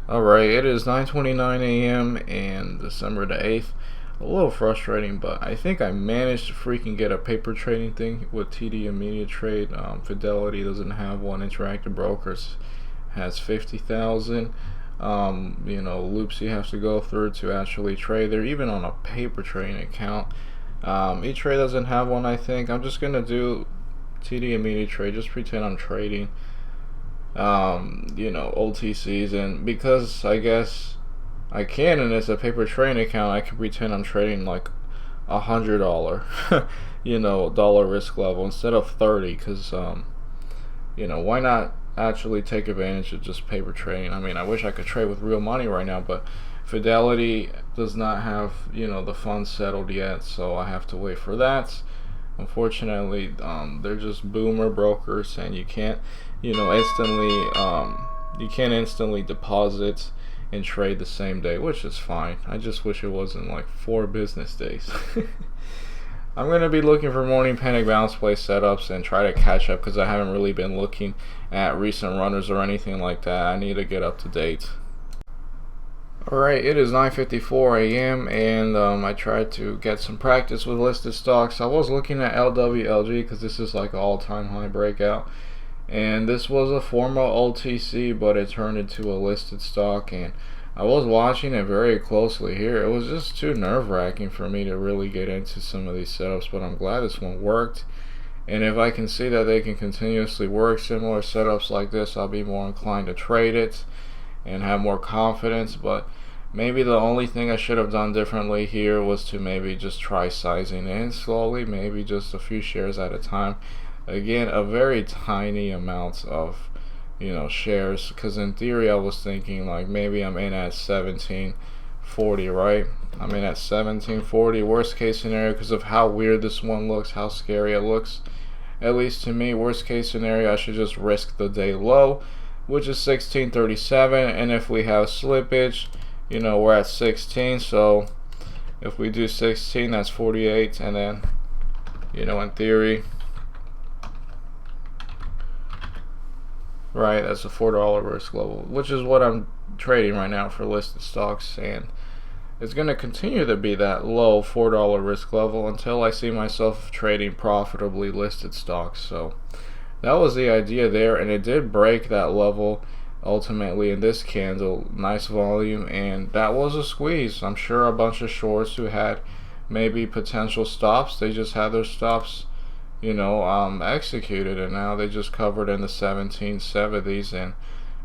Alright, it is 9:29 a.m. and December the 8th. A little frustrating, but I think I managed to freaking get a paper trading thing with TD Immediate Trade. Fidelity doesn't have one. Interactive Brokers has 50,000. Loops you have to go through to actually trade. They're even on a paper trading account. E-Trade doesn't have one, I think. I'm just gonna do TD Immediate Trade. Just pretend I'm trading. OTCs, and because I guess I can, and it's a paper trading account, I can pretend I'm trading like $100, dollar risk level instead of 30, because why not actually take advantage of just paper trading? I mean, I wish I could trade with real money right now, but Fidelity does not have the funds settled yet, so I have to wait for that. Unfortunately, they're just boomer brokers, and you can't instantly deposit and trade the same day, which is fine. I just wish it wasn't like 4 business days. I'm going to be looking for morning panic bounce play setups and try to catch up, because I haven't really been looking at recent runners or anything like that. I need to get up to date. Alright, it is 9:54 a.m. and I tried to get some practice with listed stocks. I was looking at LWLG because this is like an all-time high breakout, and this was a former OTC, but it turned into a listed stock, and I was watching it very closely here. It was just too nerve-wracking for me to really get into some of these setups, but I'm glad this one worked. And if I can see that they can continuously work similar setups like this, I'll be more inclined to trade it and have more confidence. But maybe the only thing I should have done differently here was to maybe just try sizing in slowly, maybe just a few shares at a time. Again, a very tiny amount of shares, because in theory I was thinking like maybe I'm in at 1740, right? I'm in at 1740, worst case scenario, because of how weird this one looks, how scary it looks. At least to me, worst case scenario, I should just risk the day low, which is 1637, and if we have slippage, we're at 16, so if we do 16, that's 48, and then in theory, right, that's a $4 risk level, which is what I'm trading right now for listed stocks, and it's going to continue to be that low $4 risk level until I see myself trading profitably listed stocks. So that was the idea there, and it did break that level ultimately in this candle. Nice volume, and that was a squeeze. I'm sure a bunch of shorts who had maybe potential stops, they just had their stops executed, and now they just covered in the 1770s, and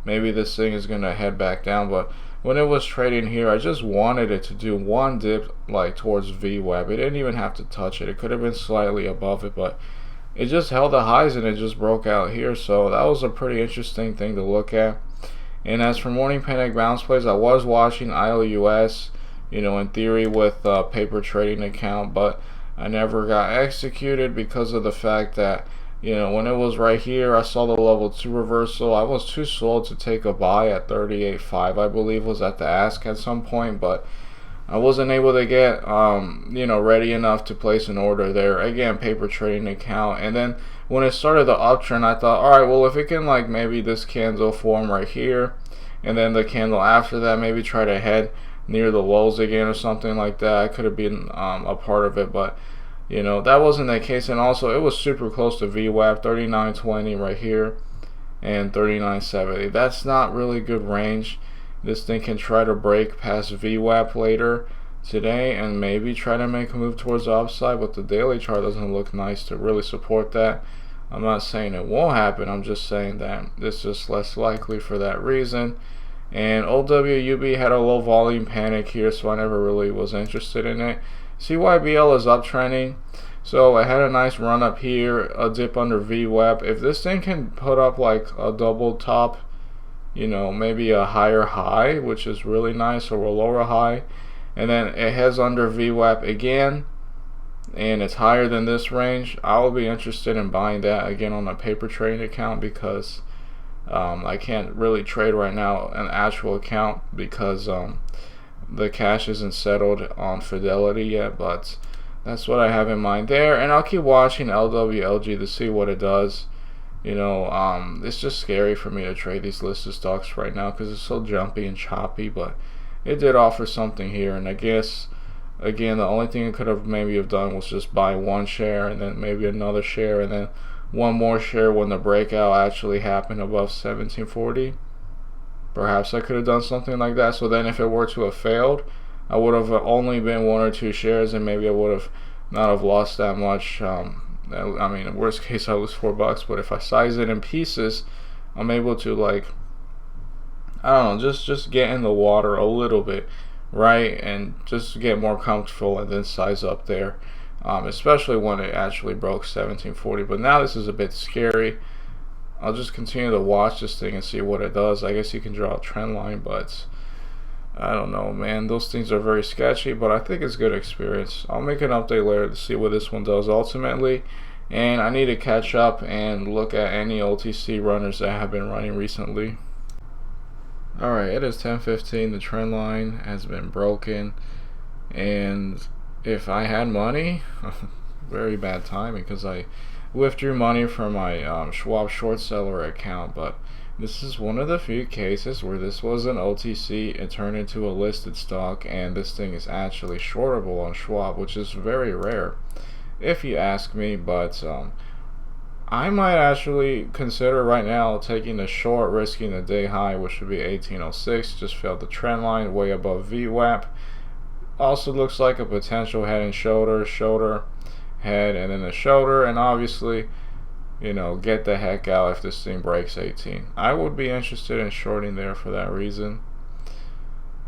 maybe this thing is gonna head back down. But when it was trading here, I just wanted it to do one dip like towards VWAP. It didn't even have to touch it. It could have been slightly above it, but it just held the highs and it just broke out here. So that was a pretty interesting thing to look at. And as for morning panic bounce plays, I was watching ILUS, in theory with a paper trading account, but I never got executed because of the fact that when it was right here, I saw the level 2 reversal. I was too slow to take a buy at 38.5, I believe was at the ask at some point, but I wasn't able to get ready enough to place an order there. Again, paper trading account. And then when it started the uptrend, I thought, all right, well, if it can like maybe this candle form right here, and then the candle after that, maybe try to head near the lows again or something like that, I could have been a part of it, but that wasn't the case. And also it was super close to VWAP, 39.20 right here and 39.70. That's not really good range. This thing can try to break past VWAP later today and maybe try to make a move towards the upside, but the daily chart doesn't look nice to really support that. I'm not saying it won't happen, I'm just saying that it's just less likely for that reason. And OWUB had a low volume panic here, so I never really was interested in it. CYBL is uptrending, so I had a nice run up here, a dip under VWAP. If this thing can put up like a double top, maybe a higher high, which is really nice, or a lower high, and then it heads under VWAP again, and it's higher than this range, I will be interested in buying that again on a paper trading account, because I can't really trade right now an actual account because the cash isn't settled on Fidelity yet. But that's what I have in mind there, and I'll keep watching LWLG to see what it does. It's just scary for me to trade these listed stocks right now because it's so jumpy and choppy. But it did offer something here, and I guess again the only thing it could have maybe have done was just buy one share and then maybe another share and then one more share when the breakout actually happened above 1740. Perhaps I could have done something like that. So then if it were to have failed, I would have only been one or two shares, and maybe I would have not have lost that much. I mean, in worst case, I lose $4. But if I size it in pieces, I'm able to, like, I don't know, just get in the water a little bit, right, and just get more comfortable and then size up there. Especially when it actually broke 1740. But now this is a bit scary. I'll just continue to watch this thing and see what it does. I guess you can draw a trend line, but I don't know, man. Those things are very sketchy, but I think it's good experience. I'll make an update later to see what this one does ultimately. And I need to catch up and look at any OTC runners that have been running recently. Alright, it is 10:15. The trend line has been broken. And if I had money, very bad timing because I withdrew money from my Schwab short seller account, but this is one of the few cases where this was an OTC, it turned into a listed stock, and this thing is actually shortable on Schwab, which is very rare if you ask me. But I might actually consider right now taking the short, risking the day high, which would be 1806. Just felt the trend line way above VWAP. Also looks like a potential head and shoulder, head, and then the shoulder, and obviously, get the heck out if this thing breaks 18. I would be interested in shorting there for that reason.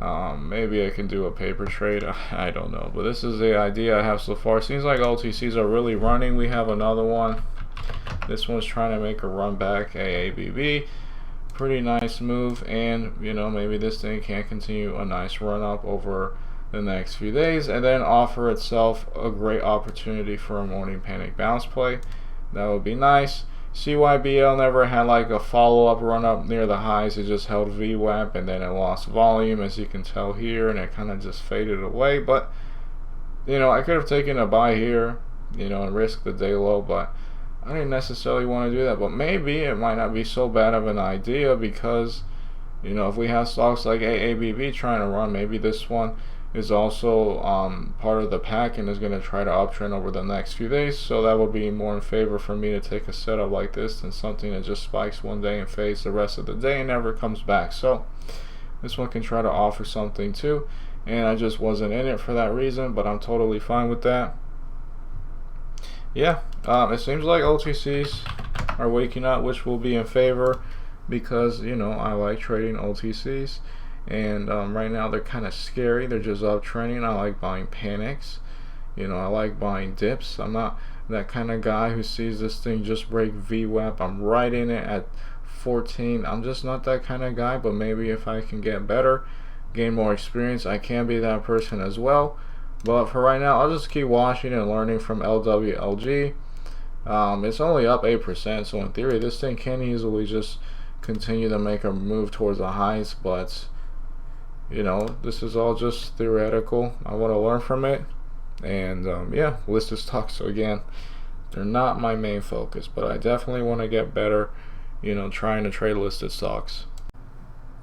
Maybe I can do a paper trade. I don't know, but this is the idea I have so far. Seems like OTCs are really running. We have another one. This one's trying to make a run back. AABB, pretty nice move, and maybe this thing can continue a nice run up over the next few days and then offer itself a great opportunity for a morning panic bounce play. That would be nice. CYBL never had like a follow-up run up near the highs. It just held VWAP and then it lost volume, as you can tell here, and it kind of just faded away. But I could have taken a buy here, and risk the day low, but I didn't necessarily want to do that. But maybe it might not be so bad of an idea because if we have stocks like AABB trying to run, maybe this one is also part of the pack and is going to try to uptrend over the next few days. So that would be more in favor for me to take a setup like this than something that just spikes one day and fades the rest of the day and never comes back. So this one can try to offer something too, and I just wasn't in it for that reason, but I'm totally fine with that. Yeah, it seems like OTCs are waking up, which will be in favor because I like trading OTCs. And right now they're kind of scary. They're just uptrending. I like buying panics. I like buying dips. I'm not that kind of guy who sees this thing just break VWAP. I'm right in it at 14. I'm just not that kind of guy. But maybe if I can get better, gain more experience, I can be that person as well. But for right now, I'll just keep watching and learning from LWLG. It's only up 8%. So in theory, this thing can easily just continue to make a move towards the highs. But this is all just theoretical. I want to learn from it, and yeah, listed stocks. So again, they're not my main focus, but I definitely want to get better, trying to trade listed stocks.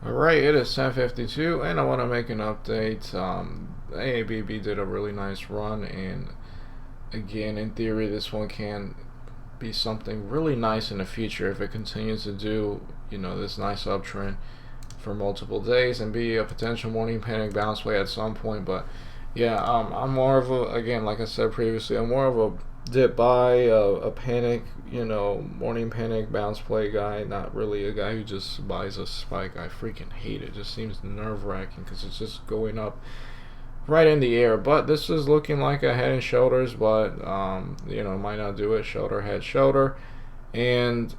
Alright, it is 10:52, and I want to make an update. AABB did a really nice run, and again, in theory, this one can be something really nice in the future if it continues to do, this nice uptrend for multiple days and be a potential morning panic bounce play at some point. But yeah, I'm more of a, again, like I said previously, I'm more of a dip buy, a panic, morning panic bounce play guy, not really a guy who just buys a spike. I freaking hate it. It just seems nerve-wracking because it's just going up right in the air. But this is looking like a head and shoulders, but might not do it. Shoulder, head, shoulder, and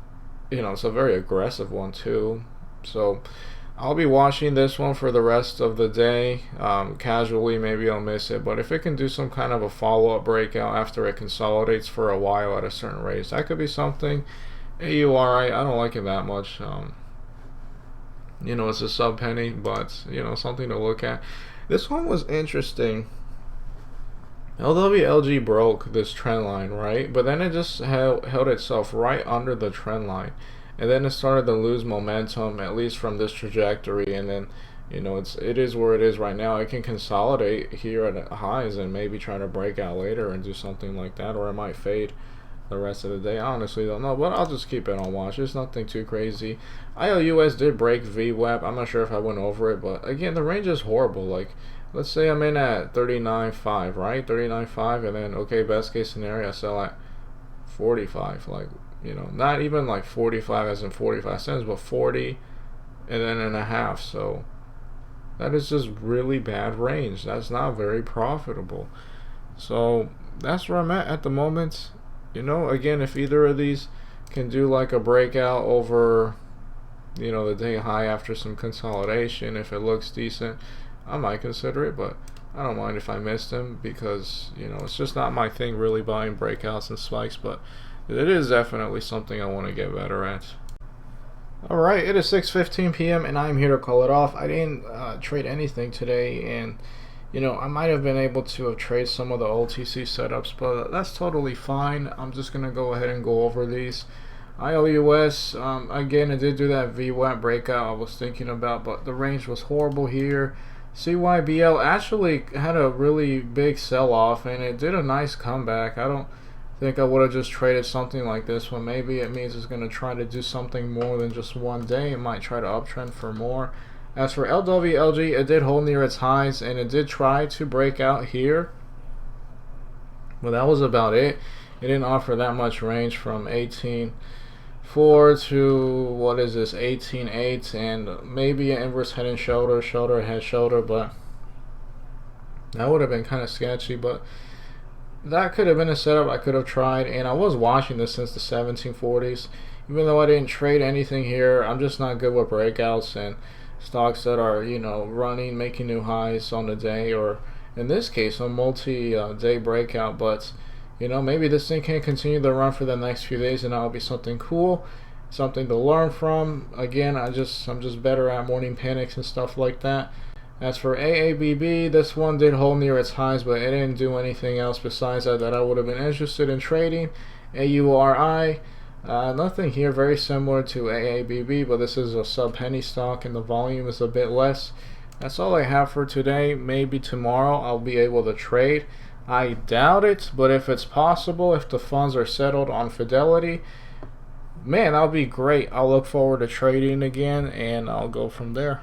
it's a very aggressive one too. So I'll be watching this one for the rest of the day. Casually, maybe I'll miss it, but if it can do some kind of a follow-up breakout after it consolidates for a while at a certain rate, that could be something. AURI, I don't like it that much. It's a sub penny, but something to look at. This one was interesting LWLG broke this trend line, right? But then it just held itself right under the trend line. And then it started to lose momentum, at least from this trajectory. And then, it is where it is right now. It can consolidate here at highs and maybe try to break out later and do something like that, or it might fade the rest of the day. I honestly don't know, but I'll just keep it on watch. It's nothing too crazy. ILUS did break VWAP. I'm not sure if I went over it, but again, the range is horrible. Like, let's say I'm in at 39.5, right? 39.5, and then, okay, best case scenario, I sell at 45. Like, not even like 45 as in 45 cents, but 40 and then and a half. So that is just really bad range. That's not very profitable. So that's where I'm at the moment. Again, if either of these can do like a breakout over, the day high after some consolidation, if it looks decent, I might consider it, but I don't mind if I missed them because, it's just not my thing really buying breakouts and spikes, but it is definitely something I want to get better at. Alright, it is 6:15 p.m. and I'm here to call it off. I didn't trade anything today, and I might have been able to have traded some of the OTC setups, but that's totally fine. I'm just going to go ahead and go over these. ILUS, again, it did do that VWAP breakout I was thinking about, but the range was horrible here. CYBL actually had a really big sell-off, and it did a nice comeback. I don't think I would have just traded something like this one. Maybe it means it's going to try to do something more than just one day. It might try to uptrend for more. As for LWLG, it did hold near its highs, and it did try to break out here, but that was about it. It didn't offer that much range from 18.4 to, what is this, 18.8, and maybe an inverse head and shoulder, head, shoulder, but that would have been kind of sketchy. But that could have been a setup I could have tried, and I was watching this since the 1740s. Even though I didn't trade anything here, I'm just not good with breakouts and stocks that are, running, making new highs on the day, or in this case, a multi-day breakout. But, maybe this thing can continue to run for the next few days, and that'll be something cool, something to learn from. Again, I'm just better at morning panics and stuff like that. As for AABB, this one did hold near its highs, but it didn't do anything else besides that I would have been interested in trading. AURI, nothing here, very similar to AABB, but this is a sub-penny stock and the volume is a bit less. That's all I have for today. Maybe tomorrow I'll be able to trade. I doubt it, but if it's possible, if the funds are settled on Fidelity, man, that'll be great. I'll look forward to trading again, and I'll go from there.